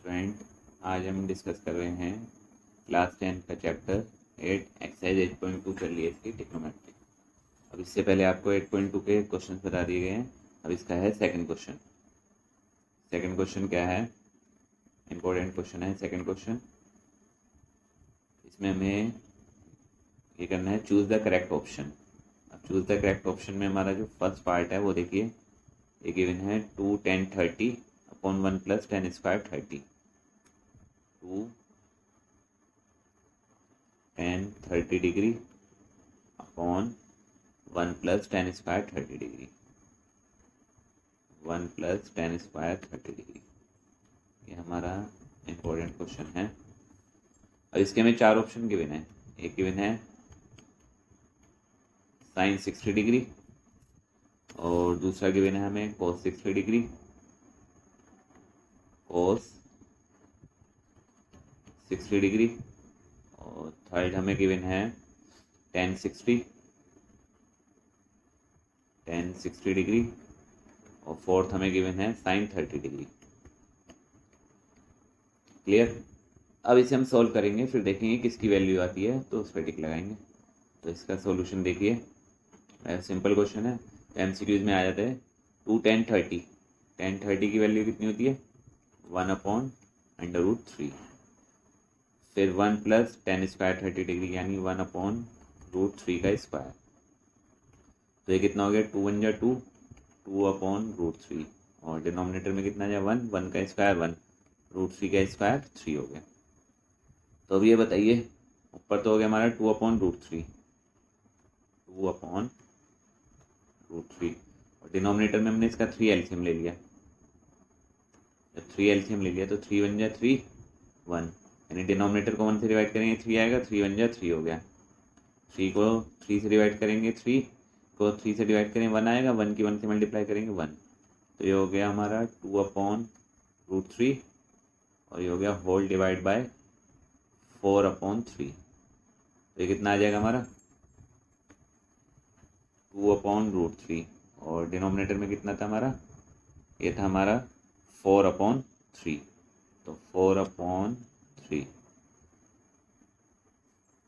Student, आज हम discuss कर रहे हैं क्लास 10 का चैप्टर 8 एक्सरसाइज 8.2 कर लिए इसकी ट्रिग्नोमेट्री। अब इससे पहले आपको 8.2 के क्वेश्चन बता दिए गए हैं। अब इसका है सेकंड क्वेश्चन। सेकंड क्वेश्चन क्या है? इंपॉर्टेंट क्वेश्चन है सेकंड क्वेश्चन। इसमें हमें ये करना है चूज द करेक्ट ऑप्शन। अब चूज द करेक्ट ऑप्शन में हमारा जो फर्स्ट पार्ट है वो देखिए, ये गिवन है 2 10 30 upon 1 plus 10 square 30। 2 10 30 degree upon 1 plus 10 square 30 degree. 1 plus 10 square 30 degree, ये हमारा इम्पोर्टेंट क्वेश्चन है। अब इसके हमें चार ऑप्शन गिवन है। एक गिवन है साइन 60 डिग्री, और दूसरा गिवन है हमें cos 60 डिग्री, cos 60 डिग्री, और थर्ड हमें गिवन है tan 60 डिग्री, और फोर्थ हमें गिवन है sin 30 डिग्री। क्लियर? अब इसे हम सॉल्व करेंगे, फिर देखेंगे किसकी वैल्यू आती है तो उस पर टिक लगाएंगे। तो इसका सॉल्यूशन देखिए, सिंपल क्वेश्चन है, एमसीक्यूज में आ जाता है 2 10 30। 10 30 की वैल्यू कितनी होती है? 1/√3। फिर 1 प्लस 10 स्क्वायर 30 डिग्री यानी 1/√3 का स्क्वायर। तो ये कितना हो गया? 2 1 जा 2, 2/√3, और डिनोमिनेटर में कितना जा 1, 1 का स्क्वायर 1, √3 का स्क्वायर 3 हो गया। तो अब ये बताइए, ऊपर तो हो गया हमारा 2/√3, 2/√3, और डिनोमिनेटर में हमने इसका 3 एलसीएम ले लिया। जब 3 एलसीएम ले लिया तो 3 1 जा 3 1, यानी डिनोमिनेटर को 1 से डिवाइड करेंगे 3 आएगा, 3 1 जा 3 हो गया। 3 को 3 से डिवाइड करेंगे 3 को 3 से डिवाइड करेंगे 1 आएगा, 1 की 1 से मल्टीप्लाई करेंगे 1। तो ये हो गया हमारा 2/√3, और ये हो गया होल डिवाइड बाय 4/3। तो ये कितना आ जाएगा हमारा? 2/√3, और डिनोमिनेटर में कितना था हमारा? ये था हमारा 4/3। तो 4/3।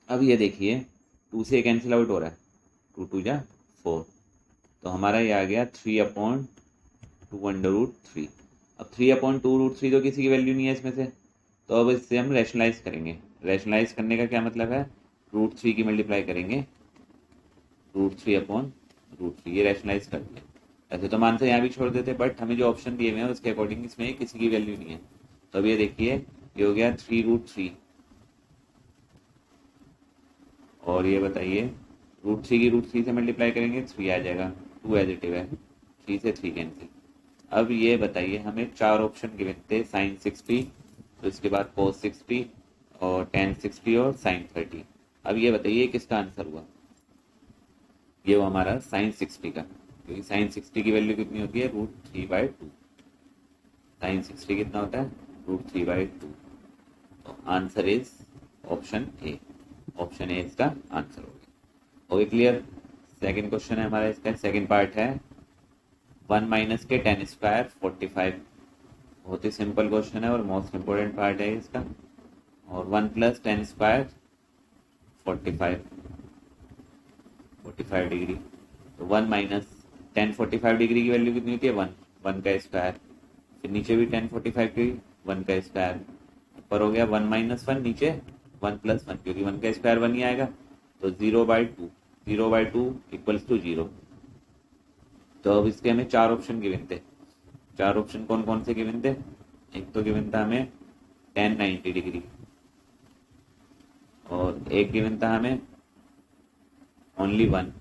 अब ये देखिए, 2 से कैंसिल आउट हो रहा है, 2 2 जा 4, तो हमारा ये आ गया 3/2√3। अब 3/2√3 तो किसी की वैल्यू नहीं है इसमें से, तो अब इससे हम रैशनलाइज करेंगे। रैशनलाइज करने का क्या मतलब है? √3 की मल्टीप्लाई करेंगे √3/√3, ये रैशनलाइज कर दिया। ऐसे तो मान से यहाँ भी छोड़ देते, बट हमें जो ऑप्शन दिए हुए हैं उसके अकॉर्डिंग इसमें किसी की वैल्यू नहीं है। तो अब ये देखिए, ये हो गया 3√3, और ये बताइए √3 की √3 से मल्टीप्लाई करेंगे 3 आ जाएगा, 2 एडिटिव है, 3 से 3 कैंसिल। अब ये बताइए, हमें चार ऑप्शन गिवन थे, साइन 60, तो इसके बाद cos 60 और tan 60 और sin 30। अब ये बताइए किसका आंसर हुआ? ये वो हमारा sin 60 का, क्योंकि sin 60 की वैल्यू कितनी होती है? √3/2। sin 60 कितना होता है? √3/2। तो answer is option A. Option A इसका आंसर हो गया। Okay, clear? सेकंड क्वेश्चन है हमारा, इसका सेकंड पार्ट है 1 माइनस के 10 स्क्वायर 45। बहुत ही सिंपल क्वेश्चन है और मोस्ट इंपोर्टेंट पार्ट है इसका। और 1 प्लस 10 स्क्वायर 45 डिग्री। तो 1 माइनस 10 45 डिग्री की वैल्यू कितनी होती है? 1, 1 का स्क्वायर। फिर नीचे भी 10 45 डिग्री, 1 का स्क्वायर। ऊपर हो गया 1 माइनस 1, नीचे 1 प्लस 1, क्योंकि 1 का स्क्वायर 1 ही आएगा। तो 0/2, 0/2 इक्वल्स टू 0। तो अब इसके हमें चार ऑप्शन गिवन थे। चार ऑप्शन कौन कौन से गिवन थे? एक तो गिवन था हमें tan 90 डिग्री, और एक गिवन था हमें ओनली 1,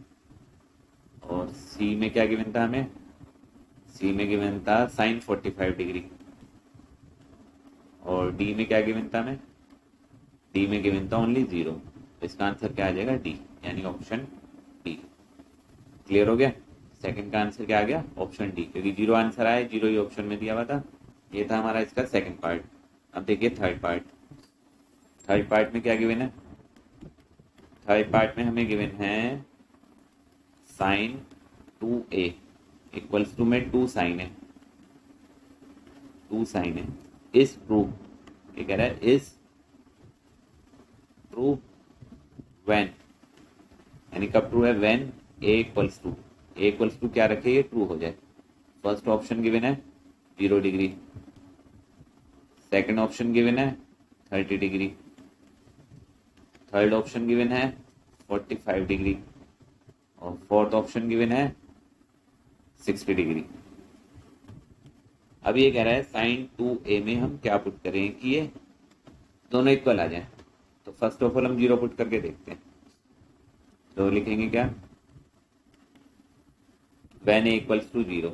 और सी में क्या गिवन था हमें? सी में गिवन था साइन 45 डिग्री, और डी में क्या गिवन था हमें? डी में गिवन था ओनली 0। तो इसका आंसर क्या आ जाएगा? डी, यानी ऑप्शन डी। क्लियर हो गया? सेकंड का आंसर क्या आ गया? ऑप्शन डी, क्योंकि 0 आंसर आया, 0 ही ऑप्शन में दिया हुआ था। ये था हमारा इसका सेकंड पार्ट। अब देखिए थर्ड पार्ट। थर्ड पार्ट में क्या गिवन है? थर्ड पार्ट में हमें गिवन है साइन 2a इक्वल्स टू में 2 साइन है, 2 साइन है। इस प्रूफ ये कह रहा है इज ट्रू व्हेन, यानी कब ट्रू है, व्हेन ए इक्वल्स टू क्या रखे, ये ट्रू हो जाए। फर्स्ट ऑप्शन गिवन है 0 डिग्री, सेकंड ऑप्शन गिवन है 30 डिग्री, थर्ड ऑप्शन गिवन है 45 डिग्री और फोर्थ ऑप्शन गिवन है 60 डिग्री। अब ये कह रहा है साइन 2a में हम क्या पुट करें कि ये दोनों इक्वल आ जाए। तो फर्स्ट ऑफ ऑल हम 0 पुट करके देखते हैं। तो लिखेंगे क्या, when a equals to 0,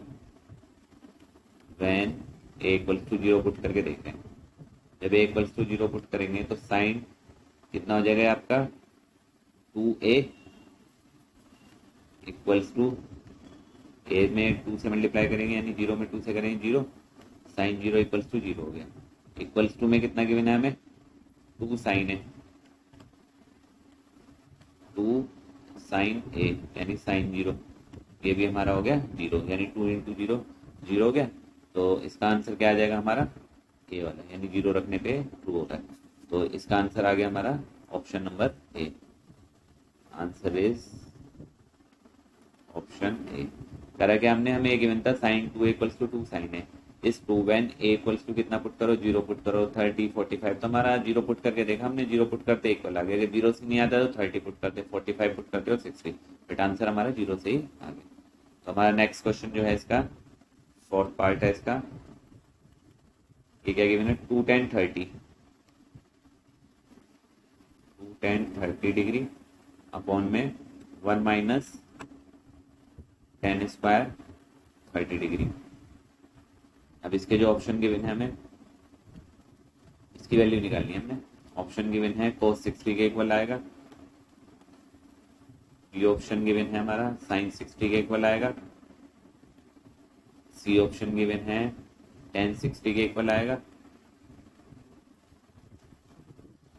when a equals to 0 put करके देखते हैं। जब a इक्वल्स टू 0 पुट करेंगे तो साइन कितना हो जाएगा आपका, 2a इक्वल्स टू, ए में 2 से मल्टीप्लाई करेंगे यानी 0 में 2 से करेंगे 0, साइन 0 इक्वल्स टू 0 हो गया। इक्वल्स टू में कितना गिवन है हमें, 2 साइन है, 2 साइन ए यानी साइन 0, ये भी हमारा हो गया 0, यानी 2 इंटू 0 0 हो गया। तो इसका आंसर क्या आ जाएगा हमारा, ए वाला, यानी 0 रखने पे ट्रू होता है। तो इसका आंसर आ गया हमारा option number A. Answer is option A. करा क्या हमने, हमें गिवन था साइन 2 इक्वल्स टू 2 साइन है, इस 2 व्हेन ए इक्वल्स टू कितना पुट करो, 0 पुट करो, 30 45। तो हमारा 0 पुट करके देखा हमने, 0 पुट करते इक्वल आ गया, अगर 0 से नहीं आता तो 30 पुट करते, 45 पुट करते और 60, बट आंसर हमारा 0 से ही आ गया। तो हमारा नेक्स्ट क्वेश्चन जो है इसका फोर्थ पार्ट है इसका, ये क्या गिवन है, 2 tan 30, 2 tan 30 डिग्री अपॉन में 1 माइनस tan स्क्वायर 30 डिग्री। अब इसके जो ऑप्शन गिवन है हमें इसकी वैल्यू निकालनी है हमने। ऑप्शन गिवन है cos 60 के इक्वल आएगा, बी ऑप्शन गिवन है हमारा sin 60 के इक्वल आएगा, सी ऑप्शन गिवन है tan 60 के इक्वल आएगा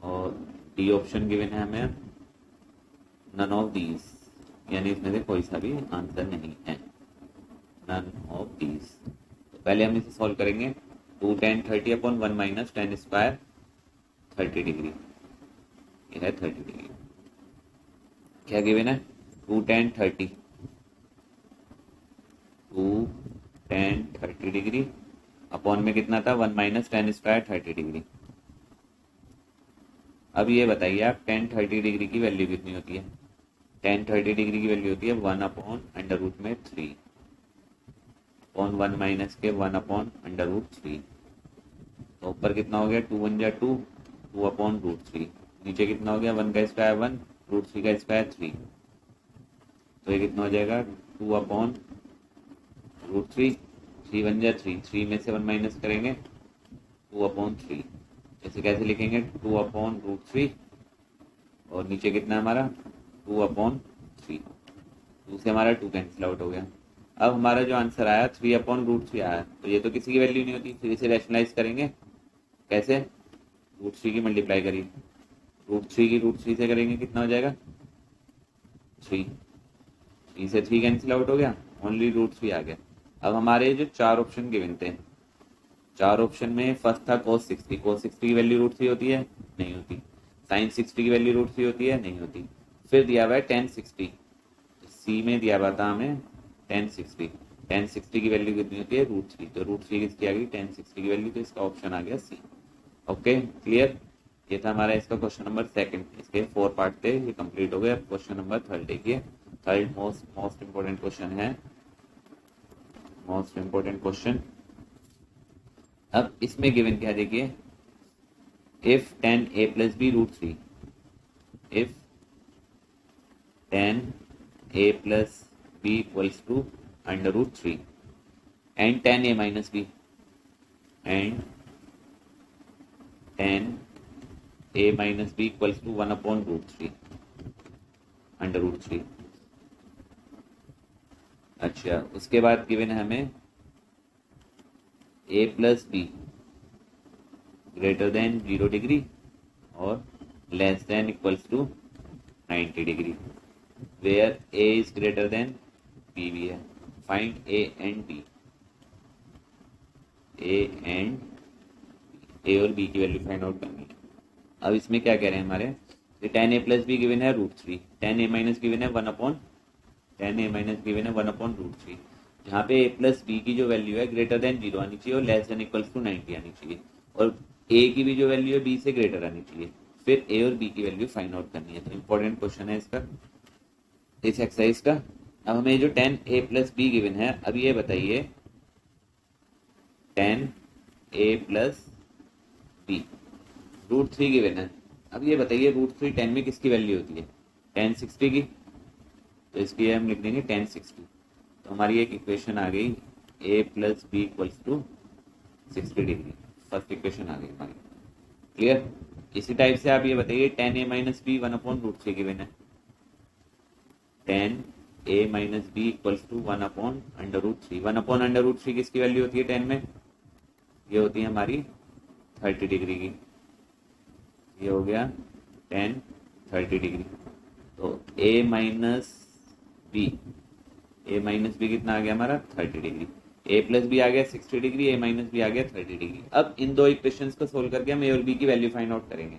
और डी ऑप्शन गिवन है हमें नन ऑफ दीज, यानी इसमें से कोई सा भी आंसर नहीं है, नन ऑफ दीज। तो पहले हम इसे सॉल्व करेंगे। 2 tan 30 upon 1 minus tan square 30 degree, ये है 30 डिग्री। क्या गिवन है, 2 tan 30, 2 tan 30 डिग्री अपॉन में कितना था, 1 माइनस tan स्क्वायर 30 डिग्री। अब ये बताइए आप tan 30 डिग्री की वैल्यू कितनी होती है, tan 30 डिग्री की वैल्यू होती है 1 अपॉन अंडर रूट में 3 अपॉन 1 माइनस के 1 अपॉन अंडर रूट 3। तो ऊपर कितना हो गया, 2 1 जा 2, 2 अपॉन रूट 3, नीचे कितना हो गया, 1 का स्क्वायर 1, रूट 3 का स्क्वायर 3। तो ये कितना हो जाएगा, 2 अपॉन रूट 3, 3 1 जा 3, 3 में से 1 माइनस करेंगे 2 अपॉन 3। ऐसे कैसे लिखेंगे, 2 अपॉन रूट 3 और नीचे कितना है हमारा 2 अपॉन 3, 2 से हमारा 2 कैंसिल आउट हो गया। अब हमारा जो आंसर आया 3 अपॉन रूट 3 आया, तो ये तो किसी की वैल्यू नहीं होती, फिर इसे रैशनलाइज करेंगे कैसे, रूट 3 की मल्टीप्लाई करिए, रूट 3 की रूट 3 से करेंगे कितना हो जाएगा 3, 3 से 3 कैंसिल आउट हो गया, ओनली रूट 3 आ गया। अब हमारे जो 4 ऑप्शन गिवन थे, 4 ऑप्शन में फर्स्ट था cos 60, cos 60 की वैल्यू रूट 3 होती है, नहीं होती। sin 60 की वैल्यू रूट 3 होती है, नहीं होती। फिर दिया हुआ है tan 60, सी में दिया हुआ था हमें tan 60, tan 60 की वैल्यू कितनी होती है, रूट 3, तो रूट 3 किसकी आ गई, tan 60 की वैल्यू, तो इसका ऑप्शन आ गया सी। ओके क्लियर, ये था हमारा इसका क्वेश्चन नंबर सेकंड। इसके 4 पार्ट थे, ये कंप्लीट हो गए। अब क्वेश्चन नंबर थर्ड देखिए, थर्ड मोस्ट इंपोर्टेंट क्वेश्चन है, मोस्ट इंपोर्टेंट क्वेश्चन। अब इसमें गिवन क्या देखिए, if tan a plus B root 3, if tan a plus B equals to under root 3 and tan a minus B, and tan a minus B equals to 1 upon root 3 under root 3। अच्छा, उसके बाद given है हमें a plus B greater than 0 degree और less than equals to 90 degree, where a is greater than b भी है। Find a and b, a and b। A और B की वैल्यू फाइंड आउट करनी है। अब इसमें क्या कह रहे हैं हमारे, टेन ए प्लस बी गिवन है √3, टेन ए माइनस गिवन है 1/, टेन ए माइनस गिवन है 1/√3, जहाँ पे ए प्लस बी की जो वैल्यू है ग्रेटर देन 0 आनी चाहिए और लेस देन इक्वल्स टू 90 आनी चाहिए, और ए की भी जो वैल्यू है बी से ग्रेटर आनी चाहिए। फिर ए और बी की वैल्यू फाइंड आउट करनी है। तो इंपॉर्टेंट क्वेश्चन है इसका, इस एक्सरसाइज का। अब हमें जो टेन ए प्लस बी गिवन है, अब ये बताइए टेन ए प्लस बी √3 गिवन है। अब ये बताइए √3 10 में किसकी वैल्यू होती है, tan 60 की। तो इसकी हम लिख देंगे tan 60। तो हमारी एक इक्वेशन आ गई a plus B equals to 60 degree. First equation आ गई हमारी, क्लियर। इसी टाइप से आप ये बताइए tan a minus B 1/√3 given है, tan a minus B equals to 1/√3। 1/√3 किसकी वैल्यू होती है 10 में, ये होती है हमारी 30 डिग्री की। ये हो गया tan 30 डिग्री। तो a माइनस बी कितना आ गया हमारा 30 डिग्री, a प्लस बी आ गया 60 डिग्री, a माइनस बी आ गया 30 डिग्री। अब इन दो इक्वेशंस को सोल्व करके हम a और b की वैल्यू फाइंड आउट करेंगे।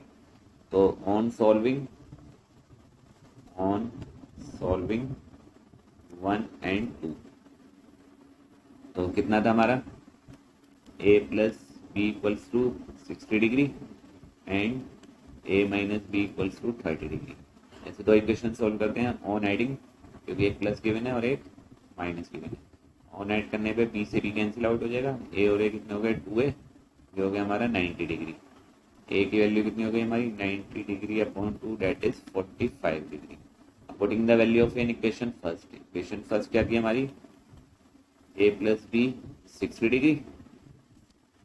तो ऑन सॉल्विंग 1 and 2, तो कितना था हमारा a plus B equals to 60 degree and a minus B equals to 30 degree. ऐसे दो इक्वेशन सोल्व करते हैं ऑन एडिंग, क्योंकि एक प्लस गिवन है और एक माइनस गिवन है। ऑन ऐड करने पे b से b कैंसिल आउट हो जाएगा, a और a कितने हो गए 2a, ये हो गया हमारा 90 डिग्री। a की वैल्यू कितनी हो गई हमारी 90 degree upon 2 that is 45 degree. Putting the value of an equation first क्या थी हमारी, a plus B 60 degree,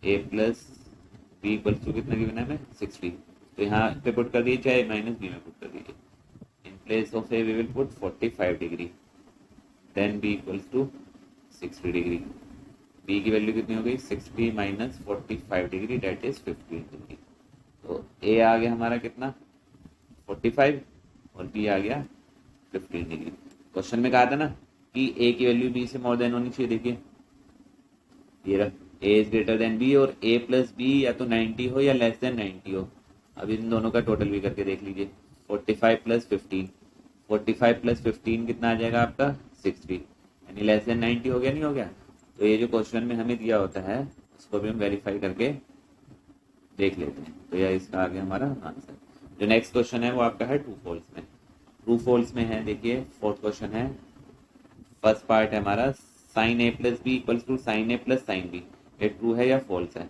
a plus B equals to कितना गिवन है हमें 60। तो यहाँ पे पुट कर दिए, चाहे माइनस बी में पुट कर दीजिए। In place of A we will put 45 degree, then B equals to 60 degree. B की वैल्यू कितनी हो गई 60 माइनस 45 डिग्री दैट इज 15 डिग्री। तो ए आ गया हमारा कितना 45 और बी आ गया 15 डिग्री। क्वेश्चन में कहा था ना कि ए की वैल्यू बी से मोर देन होनी चाहिए। देखिए ये रहा a is greater than b और a प्लस बी या तो 90 हो या लेस देन 90 हो। अब इन दोनों का टोटल भी करके देख लीजिए, 45 प्लस 15 कितना आ जाएगा आपका 60, यानी लेस देन 90 हो गया नहीं हो गया। तो ये जो क्वेश्चन में हमें दिया होता है उसको भी हम वेरीफाई करके देख लेते हैं। तो यह इसका आ गया हमारा आंसर। जो नेक्स्ट क्वेश्चन है वो आपका है ट्रू फॉल्स में है। देखिए फोर्थ क्वेश्चन है, फर्स्ट पार्ट है हमारा sine A plus B equals to sine A plus sine B, ये ट्रू है या फॉल्स है।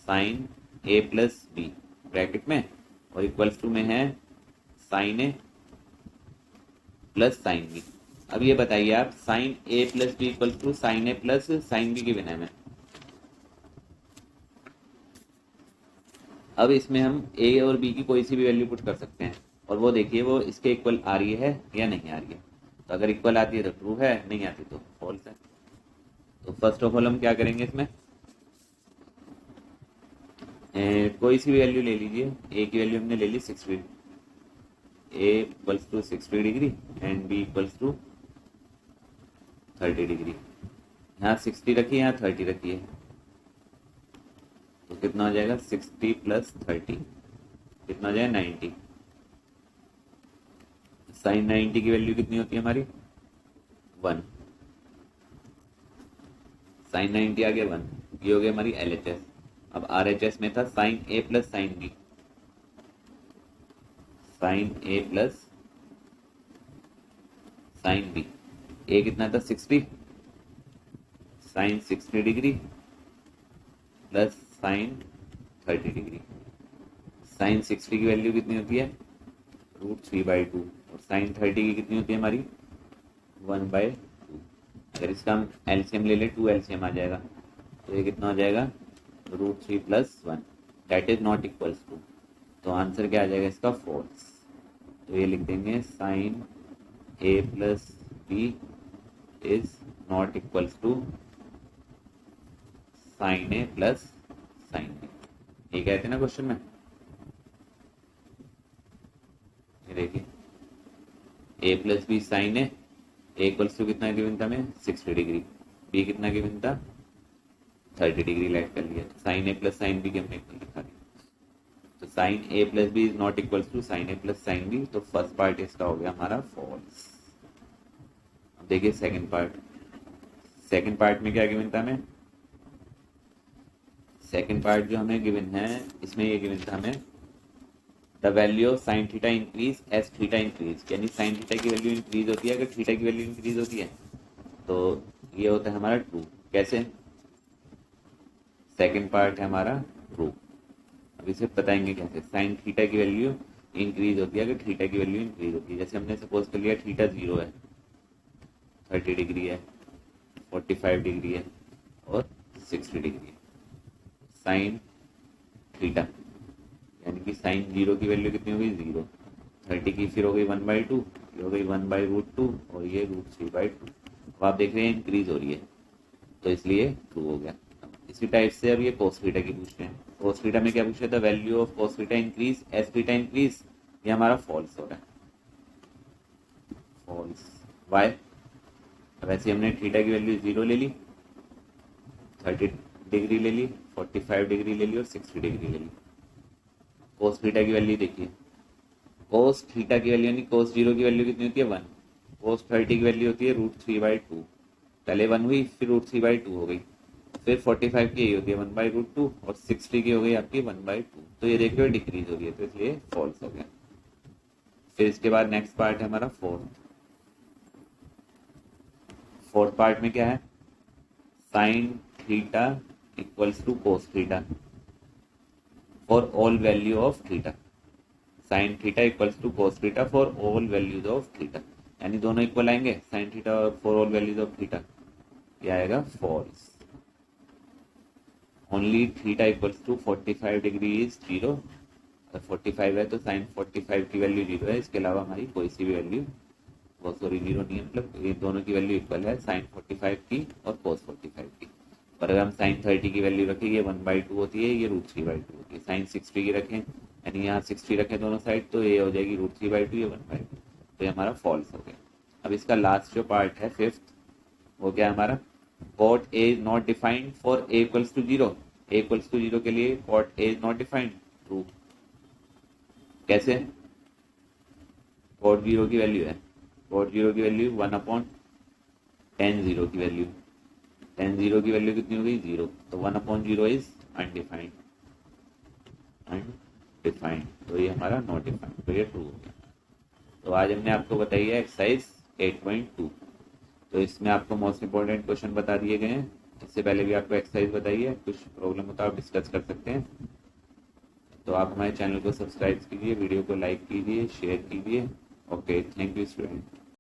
Sine A plus B bracket में और इक्वल्स टू में है sine A plus sine B. अब ये बताइए आप sine A plus B equals to sine A plus sine B given है हमें। अब इसमें हम ए और बी की कोई सी भी वैल्यू पुट कर सकते हैं और वो देखिए वो इसके इक्वल आ रही है या नहीं आ रही है। तो अगर इक्वल आती है तो ट्रू है, नहीं आती तो फॉल्स है। तो फर्स्ट ऑफ ऑल हम क्या करेंगे इसमें, कोई सी भी वैल्यू ले लीजिए। ए की वैल्यू हमने ले ली 60, A equals to 60 degree and B equals to 30 degree. यहाँ 60 रखिए, यहाँ 30 रखिए, तो कितना हो जाएगा 60 प्लस 30 कितना हो जाएगा 90। साइन 90 की वैल्यू कितनी होती है हमारी 1, साइन 90 आ गया 1, ये हो गया हमारी LHS। अब RHS में था sine A plus sine B, sine A plus sine B, A कितना था 60, sine 60 degree plus sine 30 degree. Sine 60 की वैल्यू कितनी होती है √3/2 और साइन 30 की कितनी होती है हमारी 1/2। अगर इसका हम एलसीएम ले ले 2 एलसीएम आ जाएगा, तो ये कितना हो जाएगा √3 + 1 that is not equals to. तो आंसर क्या आ जाएगा इसका फॉल्स। तो ये लिख देंगे sine A plus B is not equals to sine A plus sine B. ये कहते हैं ना क्वेश्चन में, ये देखिए A plus B sine A equals to कितना गिवन था हमें 60 डिग्री, बी कितना गिवन था 30 डिग्री लाइट कर लिया। Sine A plus sine B की हमने लिखा दिया। तो sine A plus B is not equal to sine A plus sine B, तो फर्स्ट पार्ट इसका हो गया हमारा फॉल्स। अब देखिए सेकंड पार्ट। सेकंड पार्ट में क्या गिवन था हमें? सेकंड पार्ट जो हमें गिवन है इसमें ये गिवन था हमें the value of sine theta increase as theta increase, यानी साइन थीटा की वैल्यू इंक्रीज होती है अगर थीटा की वैल्यू इंक्रीज होती है। तो ये होता है हमारा ट्रू। कैसे? सेकंड पार्ट है हमारा ट्रू। अब इसे बताएंगे कैसे। साइन थीटा की वैल्यू इंक्रीज होती है अगर थीटा की वैल्यू इंक्रीज होती है। जैसे हमने सपोज कर लिया थीटा 0 है, 30 डिग्री है, 45 डिग्री है और 60 डिग्री है। साइन थीटा यानी कि साइन 0 की वैल्यू कितनी हो गई? 0। 30 की फिर हो गई 1/2, ये हो गई 1/√2 और ये √3/2। अब आप देख रहे हैं इंक्रीज हो रही है तो इसलिए ट्रू हो गया। इसी टाइप से अब ये कोस थीटा की पूछते हैं। कोस थीटा में क्या पूछ रहे थे? Value of cos theta increase as theta increase, ये हमारा फॉल्स हो रहा है, फॉल्स। वाई? वैसे हमने थीटा की वैल्यू 0 ले ली, 30 डिग्री ले ली, 45 डिग्री ले ली और 60 डिग्री ले ली। कोस थीटा की वैल्यू देखिए, कोस थीटा की वैल्यू यानी कोस 0 की वैल्यू कितनी होती है? 1। कोस 30 की वैल्यू होती है √3/2। पहले 1 हुई फिर √3/2 हो गई, फिर 45 की यही होती है 1/√2 और 60 की हो गई आपकी 1/2। तो ये देखिए डिक्रीज हो रही है तो इसलिए फॉल्स हो गया। फिर इसके बाद नेक्स्ट पार्ट है हमारा फोर्थ। फोर्थ पार्ट में क्या है? Sine theta equals to cos theta for all value of theta. Sine theta equals to cos theta for all values of theta, यानी दोनों इक्वल आएंगे साइन थीटा और for all values of theta. क्या आएगा? False. Only theta equals to 45 degree is 0। अगर 45 है तो sign 45 की वैल्यू 0 है, इसके अलावा हमारी कोई सी भी वैल्यू, वो सॉरी 0 नहीं है, मतलब ये दोनों की वैल्यू इक्वल है, साइन 45 की और कोस 45 की। और अगर हम साइन 30 की वैल्यू रखें, ये 1/2 होती है, ये √3/2 होती है। साइन 60 की रखें यानी यहाँ 60 रखें दोनों साइड, तो ये हो जाएगी √3/2, ये 1/2। तो ये हमारा फॉल्स हो गया। अब इसका लास्ट जो पार्ट है फिफ्थ, वो क्या है हमारा? Cot A is not defined for A equals to 0। A equals to 0 के लिए cot A is not defined, true. कैसे? कॉट 0 की वैल्यू है, कॉट 0 की वैल्यू 1/tan 0 की वैल्यू, tan 0 की वैल्यू कितनी हो गई? 0। तो 1/0 इज अनडिफाइंड, अनडिफाइंड, तो ये हमारा नॉट डिफाइंड, तो ये ट्रू हो गया। तो आज हमने आपको बताई है एक्सरसाइज 8.2। तो इसमें आपको मोस्ट इंपॉर्टेंट क्वेश्चन बता दिए गए हैं। इससे पहले भी आपको एक्सरसाइज बताई है, कुछ प्रॉब्लम हो तो आप डिस्कस कर सकते हैं। तो आप हमारे चैनल को सब्सक्राइब कीजिए, वीडियो को लाइक कीजिए, शेयर कीजिए। Okay, thank you student.